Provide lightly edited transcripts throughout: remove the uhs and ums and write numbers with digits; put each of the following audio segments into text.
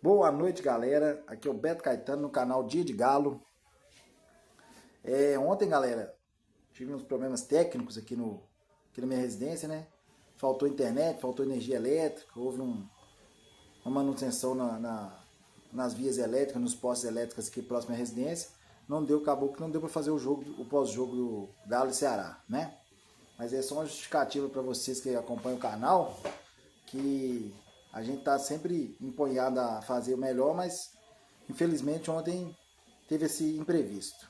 Boa noite, galera. Aqui é o Beto Caetano no canal Dia de Galo. Ontem, galera, tive uns problemas técnicos aqui na minha residência, né? Faltou internet, faltou energia elétrica, houve uma manutenção nas vias elétricas, nos postes elétricos aqui próximo à residência. Acabou que não deu para fazer o pós-jogo do Galo e Ceará, né? Mas é só uma justificativa para vocês que acompanham o canal, que a gente tá sempre empenhado a fazer o melhor, mas infelizmente ontem teve esse imprevisto.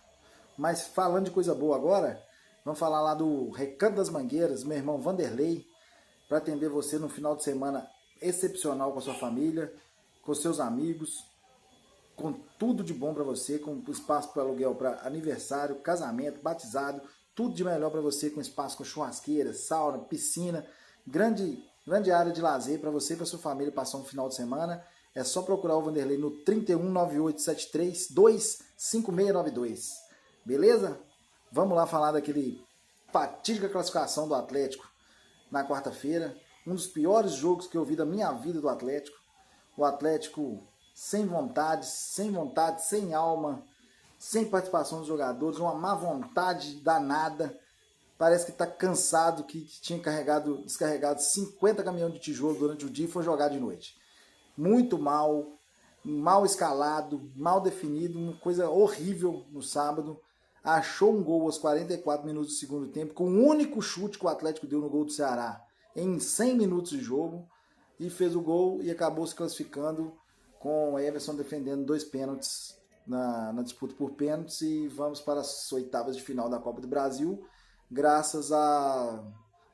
Mas falando de coisa boa agora, vamos falar lá do Recanto das Mangueiras, meu irmão Vanderlei, para atender você no final de semana excepcional com a sua família, com seus amigos, com tudo de bom para você, com espaço para aluguel para aniversário, casamento, batizado, tudo de melhor para você, com espaço com churrasqueira, sauna, piscina, grande área de lazer para você e para sua família passar um final de semana. É só procurar o Vanderlei no 319873-25692. Beleza? Vamos lá falar daquele fatídica classificação do Atlético na quarta-feira. Um dos piores jogos que eu vi da minha vida do Atlético. O Atlético sem vontade, sem alma, sem participação dos jogadores, uma má vontade danada. Parece que está cansado, que tinha descarregado 50 caminhões de tijolo durante o dia e foi jogar de noite. Muito mal escalado, mal definido, uma coisa horrível no sábado. Achou um gol aos 44 minutos do segundo tempo, com o único chute que o Atlético deu no gol do Ceará em 100 minutos de jogo, e fez o gol e acabou se classificando com o Everson defendendo 2 pênaltis na disputa por pênaltis, e vamos para as oitavas de final da Copa do Brasil, graças à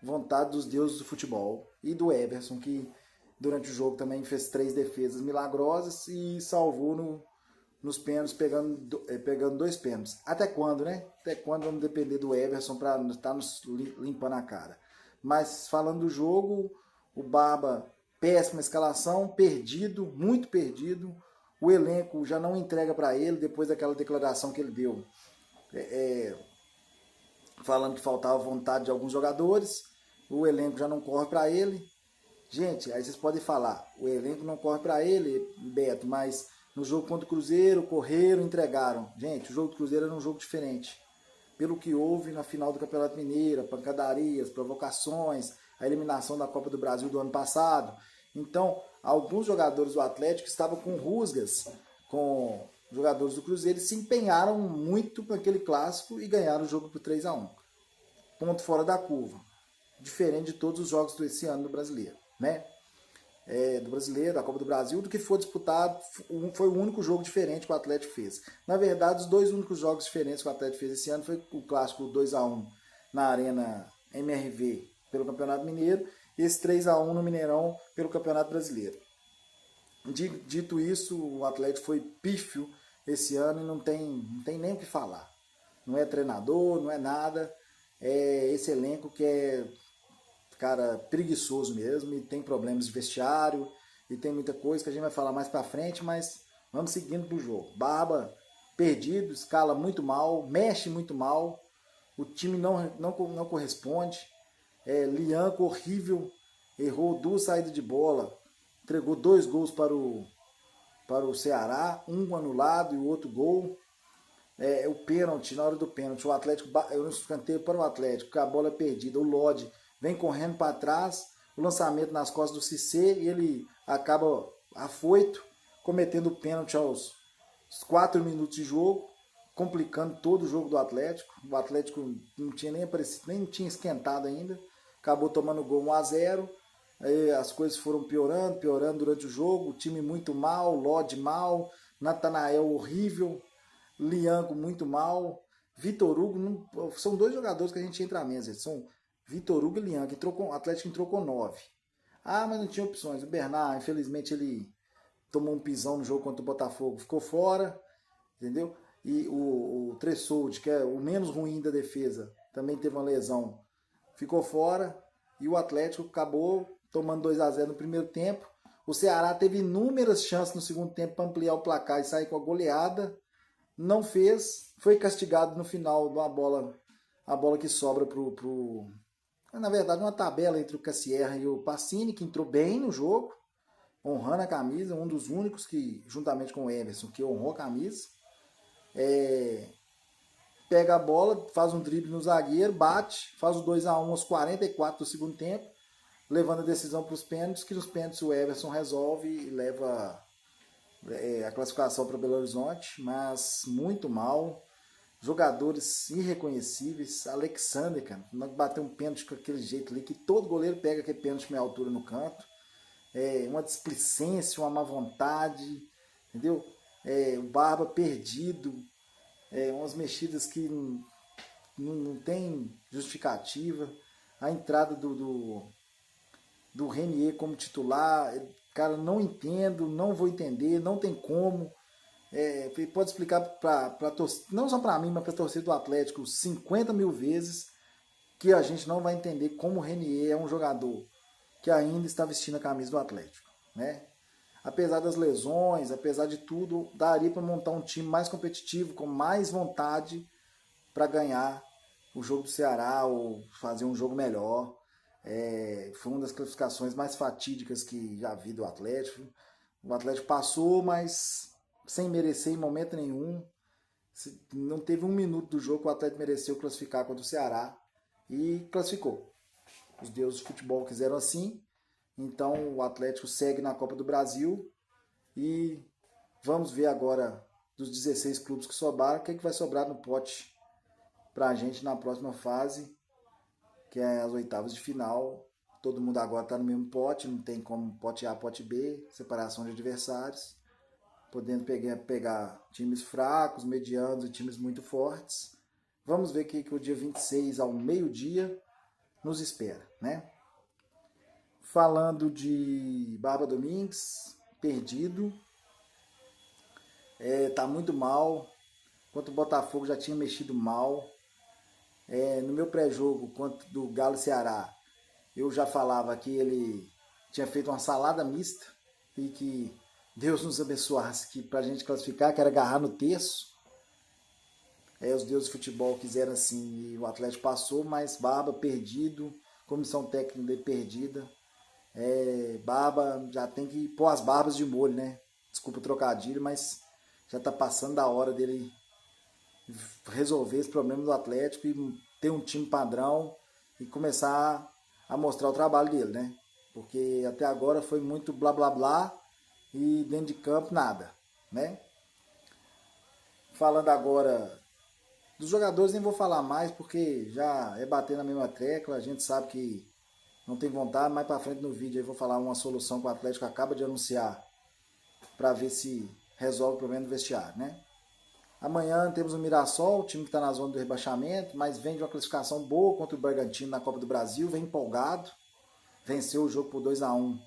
vontade dos deuses do futebol e do Everson, que durante o jogo também fez 3 defesas milagrosas e salvou nos pênaltis, pegando 2 pênaltis. Até quando, né? Até quando vamos depender do Everson para estar nos limpando a cara? Mas falando do jogo, o Baba, péssima escalação, perdido, muito perdido. O elenco já não entrega para ele depois daquela declaração que ele deu, falando que faltava vontade de alguns jogadores. O elenco já não corre para ele. Gente, aí vocês podem falar, o elenco não corre para ele, Beto, mas no jogo contra o Cruzeiro, correram, entregaram. Gente, o jogo do Cruzeiro era um jogo diferente. Pelo que houve na final do Campeonato Mineiro, pancadarias, provocações, a eliminação da Copa do Brasil do ano passado. Então, alguns jogadores do Atlético estavam com rusgas com jogadores do Cruzeiro e se empenharam muito com aquele clássico e ganharam o jogo por 3-1. Ponto fora da curva. Diferente de todos os jogos desse ano do Brasileiro, né? Do Brasileiro, da Copa do Brasil, do que foi disputado, foi o único jogo diferente que o Atlético fez. Na verdade, os 2 únicos jogos diferentes que o Atlético fez esse ano foi o clássico 2-1 na Arena MRV pelo Campeonato Mineiro e esse 3-1 no Mineirão pelo Campeonato Brasileiro. Dito isso, o Atlético foi pífio esse ano e não tem nem o que falar. Não é treinador, não é nada. É esse elenco que é, cara, preguiçoso mesmo, e tem problemas de vestiário, e tem muita coisa que a gente vai falar mais pra frente, mas vamos seguindo pro jogo. Baba, perdido, escala muito mal, mexe muito mal, o time não corresponde. Lianco, horrível, errou 2 saídas de bola, entregou 2 gols para o Ceará, um anulado e o outro gol. O pênalti, na hora do pênalti, o Atlético, eu não escanteio para o Atlético, que a bola é perdida, o Lodi vem correndo para trás, o lançamento nas costas do Cissé, e ele acaba afoito, cometendo o pênalti aos 4 minutos de jogo, complicando todo o jogo do Atlético. O Atlético não tinha nem aparecido, nem tinha esquentado ainda, acabou tomando gol 1-0, aí as coisas foram piorando durante o jogo, o time muito mal, Lodi mal, Natanael horrível, Lianco muito mal, Vitor Hugo, são 2 jogadores que a gente entra à mesa, são Vitor Hugo e Lianco. O Atlético entrou com 9. Mas não tinha opções. O Bernard, infelizmente, ele tomou um pisão no jogo contra o Botafogo, ficou fora, entendeu? E o Tressoldi, que é o menos ruim da defesa, também teve uma lesão, ficou fora. E o Atlético acabou tomando 2-0 no primeiro tempo. O Ceará teve inúmeras chances no segundo tempo para ampliar o placar e sair com a goleada. Não fez, foi castigado no final de uma bola, a bola que sobra na verdade, uma tabela entre o Cassierra e o Pacini, que entrou bem no jogo, honrando a camisa, um dos únicos que, juntamente com o Everson, que honrou a camisa. Pega a bola, faz um drible no zagueiro, bate, faz o 2-1 aos 44 do segundo tempo, levando a decisão para os pênaltis, que nos pênaltis o Everson resolve e leva a classificação para Belo Horizonte, mas muito mal. Jogadores irreconhecíveis. Alexander, cara, bateu um pênalti com aquele jeito ali, que todo goleiro pega aquele pênalti meia altura no canto. Uma displicência, uma má vontade, entendeu? O Barba perdido, umas mexidas que não tem justificativa. A entrada do Renier como titular, cara, não entendo, não vou entender, não tem como. Pode explicar não só para mim, mas para a torcida do Atlético 50 mil vezes, que a gente não vai entender como o Renier é um jogador que ainda está vestindo a camisa do Atlético, né? Apesar das lesões, apesar de tudo, daria para montar um time mais competitivo, com mais vontade para ganhar o jogo do Ceará ou fazer um jogo melhor. Foi uma das classificações mais fatídicas que já vi do Atlético. O Atlético passou, mas sem merecer em momento nenhum. Não teve um minuto do jogo que o Atlético mereceu classificar contra o Ceará e classificou. Os deuses do futebol quiseram assim, então o Atlético segue na Copa do Brasil e vamos ver agora dos 16 clubes que sobraram, o que vai sobrar no pote para a gente na próxima fase, que é as oitavas de final. Todo mundo agora está no mesmo pote, não tem como pote A, pote B, separação de adversários, podendo pegar times fracos, medianos e times muito fortes. Vamos ver que o dia 26 ao meio-dia nos espera, né? Falando de Barba Domingues, perdido, tá muito mal. Contra o Botafogo já tinha mexido mal. No meu pré-jogo contra do Galo Ceará, eu já falava que ele tinha feito uma salada mista e que Deus nos abençoasse que pra gente classificar, que era agarrar no terço. Os deuses do futebol quiseram assim, e o Atlético passou, mas Barba perdido, comissão técnica dele perdida. Barba já tem que pôr as barbas de molho, né? Desculpa o trocadilho, mas já tá passando da hora dele resolver esse problema do Atlético e ter um time padrão e começar a mostrar o trabalho dele, né? Porque até agora foi muito blá blá blá e dentro de campo nada, né? Falando agora dos jogadores, nem vou falar mais porque já é bater na mesma tecla, a gente sabe que não tem vontade. Mais para frente no vídeo eu vou falar uma solução que o Atlético acaba de anunciar para ver se resolve o problema do vestiário, né? Amanhã temos o Mirassol, o time que está na zona do rebaixamento, mas vem de uma classificação boa contra o Bragantino na Copa do Brasil, vem empolgado, venceu o jogo por 2-1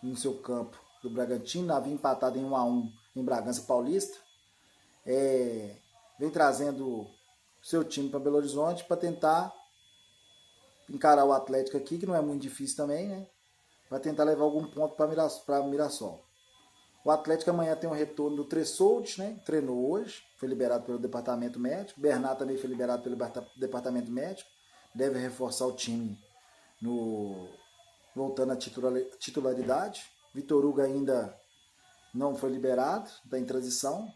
no seu campo do Bragantino, havia empatado em 1-1 em Bragança Paulista. Vem trazendo seu time para Belo Horizonte para tentar encarar o Atlético aqui, que não é muito difícil também, né? Vai tentar levar algum ponto para Mirassol. O Atlético amanhã tem um retorno do Tressoldes, né? Treinou hoje, foi liberado pelo departamento médico. Bernat também foi liberado pelo departamento médico. Deve reforçar o time voltando à titularidade. Vitor Hugo ainda não foi liberado, está em transição.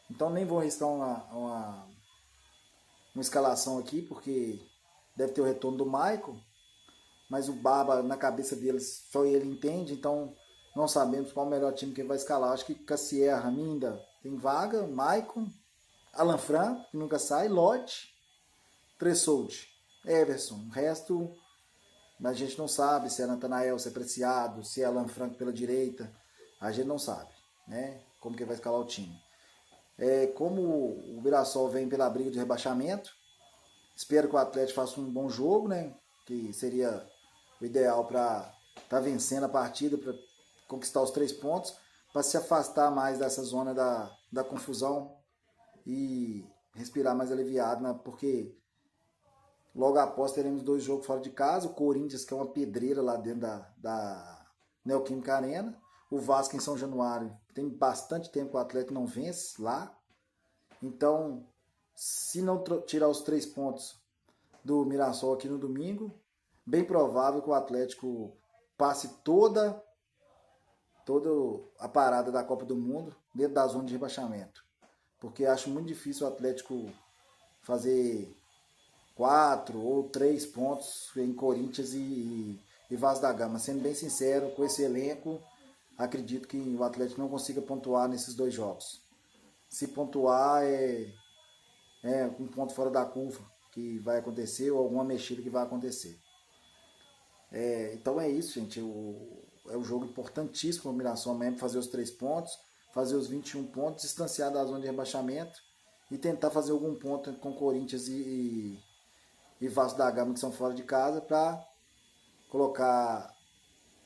Então nem vou arriscar uma escalação aqui, porque deve ter o retorno do Maicon. Mas o Barba, na cabeça deles, só ele entende, então não sabemos qual o melhor time que ele vai escalar. Acho que Cassierra ainda tem vaga, Maicon, Alan Franco, que nunca sai, Lodge, Tressoldi, Everson. O resto a gente não sabe se é Natanael, se é Preciado, se é Alan Franco pela direita. A gente não sabe, né? Como que ele vai escalar o time. Como o Mirassol vem pela briga de rebaixamento, espero que o Atlético faça um bom jogo, né? Que seria o ideal para estar vencendo a partida, para conquistar os 3 pontos, para se afastar mais dessa zona da confusão e respirar mais aliviado, né? Porque logo após teremos 2 jogos fora de casa, o Corinthians, que é uma pedreira lá dentro da Neoquímica Arena, o Vasco em São Januário, tem bastante tempo que o Atlético não vence lá, então se não tirar os 3 pontos do Mirassol aqui no domingo, bem provável que o Atlético passe toda toda a parada da Copa do Mundo dentro da zona de rebaixamento. Porque acho muito difícil o Atlético fazer 4 ou 3 pontos em Corinthians e Vasco da Gama. Sendo bem sincero, com esse elenco, acredito que o Atlético não consiga pontuar nesses 2 jogos. Se pontuar é um ponto fora da curva que vai acontecer ou alguma mexida que vai acontecer. Então é isso, gente. É um jogo importantíssimo para o Mirassol mesmo, fazer os 3 pontos, fazer os 21 pontos, distanciar da zona de rebaixamento e tentar fazer algum ponto com Corinthians e Vasco da Gama, que são fora de casa, para colocar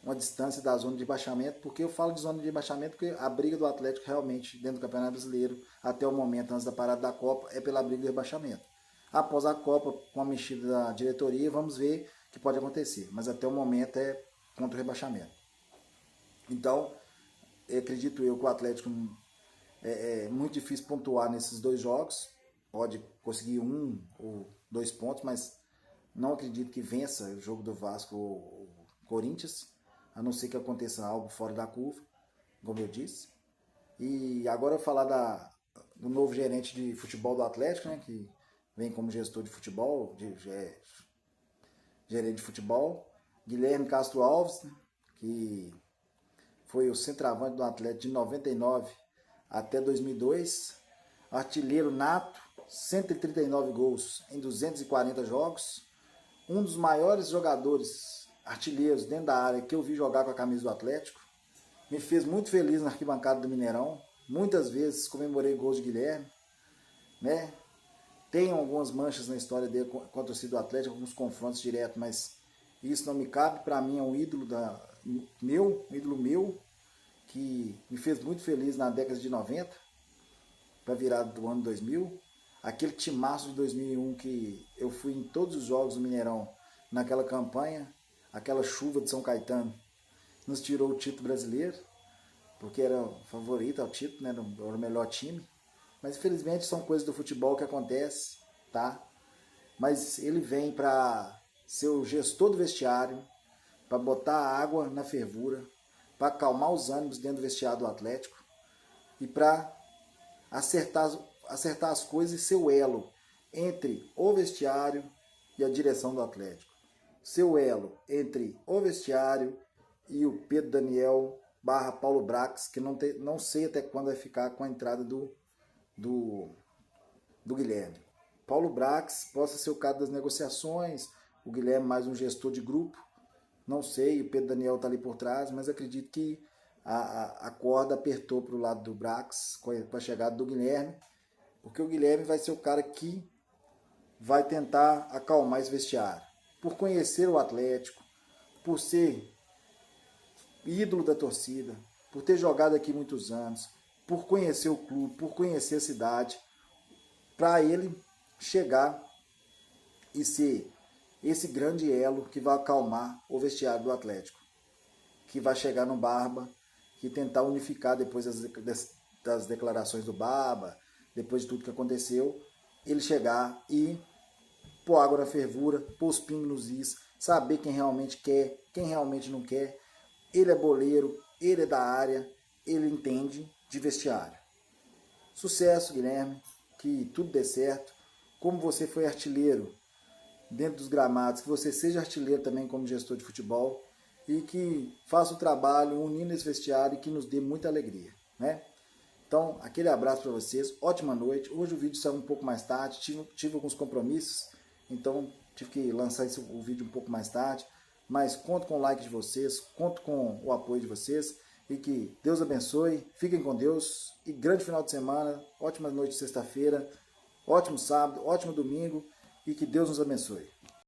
uma distância da zona de rebaixamento. Porque eu falo de zona de rebaixamento porque a briga do Atlético realmente dentro do Campeonato Brasileiro, até o momento, antes da parada da Copa, é pela briga do rebaixamento. Após a Copa, com a mexida da diretoria, vamos ver o que pode acontecer. Mas até o momento é contra o rebaixamento. Então, acredito eu que o Atlético é muito difícil pontuar nesses 2 jogos. Pode conseguir 1 ou 2 pontos, mas não acredito que vença o jogo do Vasco ou Corinthians, a não ser que aconteça algo fora da curva, como eu disse. E agora eu vou falar do novo gerente de futebol do Atlético, né, que vem como gestor de futebol, gerente de futebol, Guilherme Castro Alves, né, que foi o centroavante do Atlético de 99 até 2002, artilheiro nato, 139 gols em 240 jogos, um dos maiores jogadores artilheiros dentro da área que eu vi jogar com a camisa do Atlético. Me fez muito feliz na arquibancada do Mineirão. Muitas vezes comemorei gols de Guilherme, né? Tem algumas manchas na história dele com a torcida do Atlético, alguns confrontos diretos, mas isso não me cabe. Para mim é um ídolo meu, que me fez muito feliz na década de 90, para virada do ano 2000. Aquele timaço de 2001 que eu fui em todos os jogos do Mineirão naquela campanha, aquela chuva de São Caetano, nos tirou o título brasileiro, porque era o favorito ao título, né? Era o melhor time. Mas infelizmente são coisas do futebol que acontecem, tá? Mas ele vem para ser o gestor do vestiário, para botar a água na fervura, para acalmar os ânimos dentro do vestiário do Atlético e para acertar as coisas e ser o elo entre o vestiário e a direção do Atlético. Seu elo entre o vestiário e o Pedro Daniel / Paulo Brax, que não sei até quando vai ficar com a entrada do Guilherme. Paulo Brax possa ser o cara das negociações, o Guilherme mais um gestor de grupo, não sei, o Pedro Daniel está ali por trás, mas acredito que a corda apertou para o lado do Brax com a chegada do Guilherme, porque o Guilherme vai ser o cara que vai tentar acalmar esse vestiário. Por conhecer o Atlético, por ser ídolo da torcida, por ter jogado aqui muitos anos, por conhecer o clube, por conhecer a cidade, para ele chegar e ser esse grande elo que vai acalmar o vestiário do Atlético, que vai chegar no Barba, que tentar unificar depois das declarações do Barba, depois de tudo que aconteceu, ele chegar e pôr água na fervura, pôr os pingos nos is, saber quem realmente quer, quem realmente não quer. Ele é boleiro, ele é da área, ele entende de vestiário. Sucesso, Guilherme, que tudo dê certo. Como você foi artilheiro dentro dos gramados, que você seja artilheiro também como gestor de futebol e que faça o trabalho unindo esse vestiário e que nos dê muita alegria, né? Então, aquele abraço para vocês, ótima noite. Hoje o vídeo saiu um pouco mais tarde, tive alguns compromissos, então tive que lançar o vídeo um pouco mais tarde, mas conto com o like de vocês, conto com o apoio de vocês e que Deus abençoe, fiquem com Deus e grande final de semana, ótima noite de sexta-feira, ótimo sábado, ótimo domingo e que Deus nos abençoe.